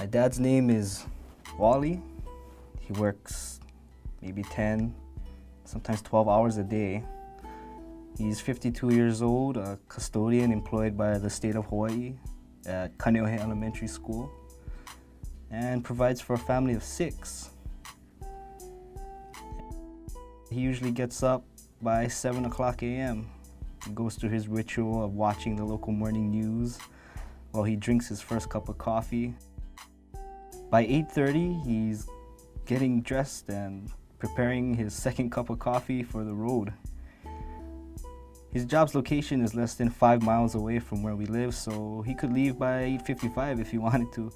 My dad's name is Wally. He works maybe 10, sometimes 12 hours a day. He's 52 years old, a custodian employed by the state of Hawaii at Kaneohe Elementary School, and provides for a family of 6. He usually gets up by 7 o'clock a.m. He goes through his ritual of watching the local morning news while he drinks his first cup of coffee. By 8:30, he's getting dressed and preparing his second cup of coffee for the road. His job's location is less than 5 miles away from where we live, so he could leave by 8:55 if he wanted to.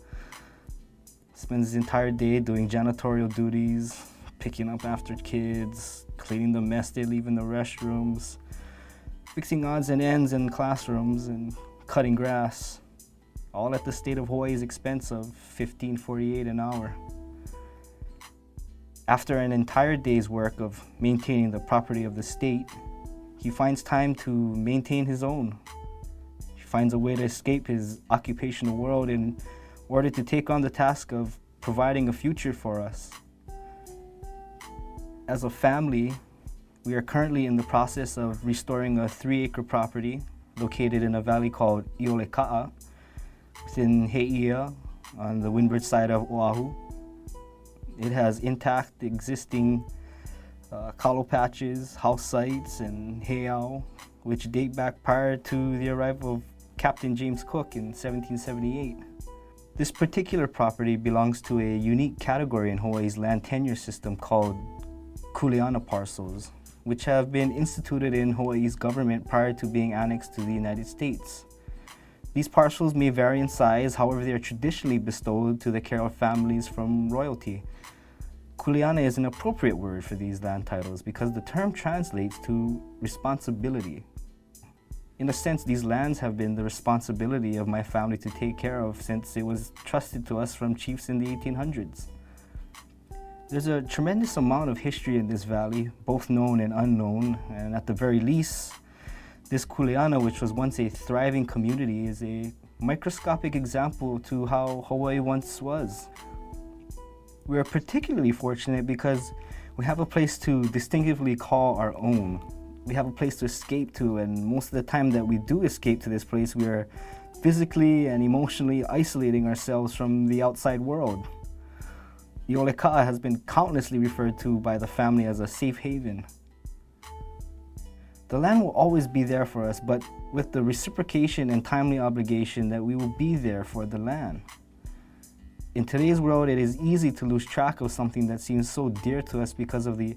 Spends his entire day doing janitorial duties, picking up after kids, cleaning the mess they leave in the restrooms, fixing odds and ends in classrooms, and cutting grass, all at the state of Hawaii's expense of $15.48 an hour. After an entire day's work of maintaining the property of the state, he finds time to maintain his own. He finds a way to escape his occupational world in order to take on the task of providing a future for us. As a family, we are currently in the process of restoring a 3-acre property located in a valley called Ioleka'a within He'ia on the windward side of Oahu. It has intact existing kalo patches, house sites, and heiau, which date back prior to the arrival of Captain James Cook in 1778. This particular property belongs to a unique category in Hawaii's land tenure system called Kuleana parcels, which have been instituted in Hawaii's government prior to being annexed to the United States. These parcels may vary in size, however they are traditionally bestowed to the care of families from royalty. Kuleana is an appropriate word for these land titles because the term translates to responsibility. In a sense, these lands have been the responsibility of my family to take care of since it was trusted to us from chiefs in the 1800s. There's a tremendous amount of history in this valley, both known and unknown, and at the very least, this Kuleana, which was once a thriving community, is a microscopic example to how Hawaii once was. We are particularly fortunate because we have a place to distinctively call our own. We have a place to escape to, and most of the time that we do escape to this place, we are physically and emotionally isolating ourselves from the outside world. Ioleka'a has been countlessly referred to by the family as a safe haven. The land will always be there for us, but with the reciprocation and timely obligation that we will be there for the land. In today's world, it is easy to lose track of something that seems so dear to us because of the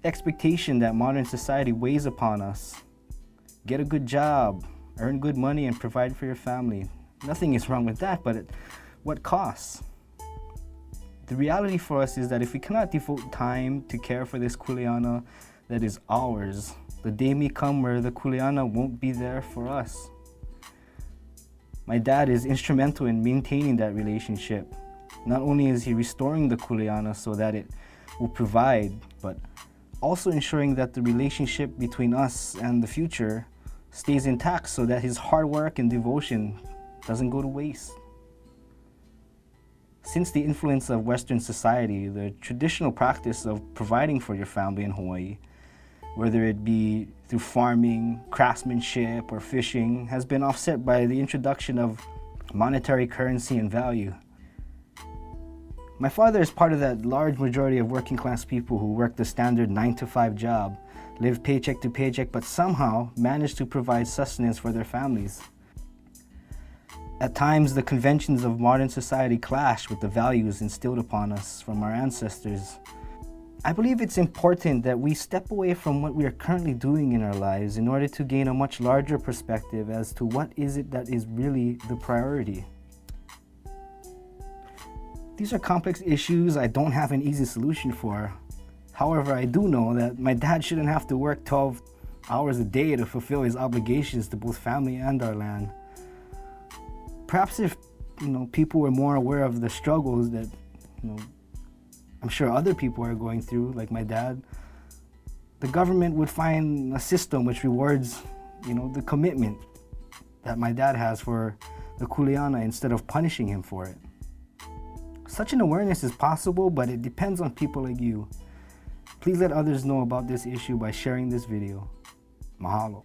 expectation that modern society weighs upon us. Get a good job, earn good money, and provide for your family. Nothing is wrong with that, but at what cost? The reality for us is that if we cannot devote time to care for this Kuleana that is ours, the day may come where the Kuleana won't be there for us. My dad is instrumental in maintaining that relationship. Not only is he restoring the Kuleana so that it will provide, but also ensuring that the relationship between us and the future stays intact so that his hard work and devotion doesn't go to waste. Since the influence of Western society, the traditional practice of providing for your family in Hawaii, whether it be through farming, craftsmanship, or fishing, has been offset by the introduction of monetary currency and value. My father is part of that large majority of working class people who work the standard 9-to-5 job, live paycheck to paycheck, but somehow manage to provide sustenance for their families. At times, the conventions of modern society clash with the values instilled upon us from our ancestors. I believe it's important that we step away from what we are currently doing in our lives in order to gain a much larger perspective as to what is it that is really the priority. These are complex issues I don't have an easy solution for. However, I do know that my dad shouldn't have to work 12 hours a day to fulfill his obligations to both family and our land. Perhaps if people were more aware of the struggles that I'm sure other people are going through, like my dad, the government would find a system which rewards the commitment that my dad has for the Kuleana instead of punishing him for it. Such an awareness is possible, but it depends on people like you. Please let others know about this issue by sharing this video. Mahalo.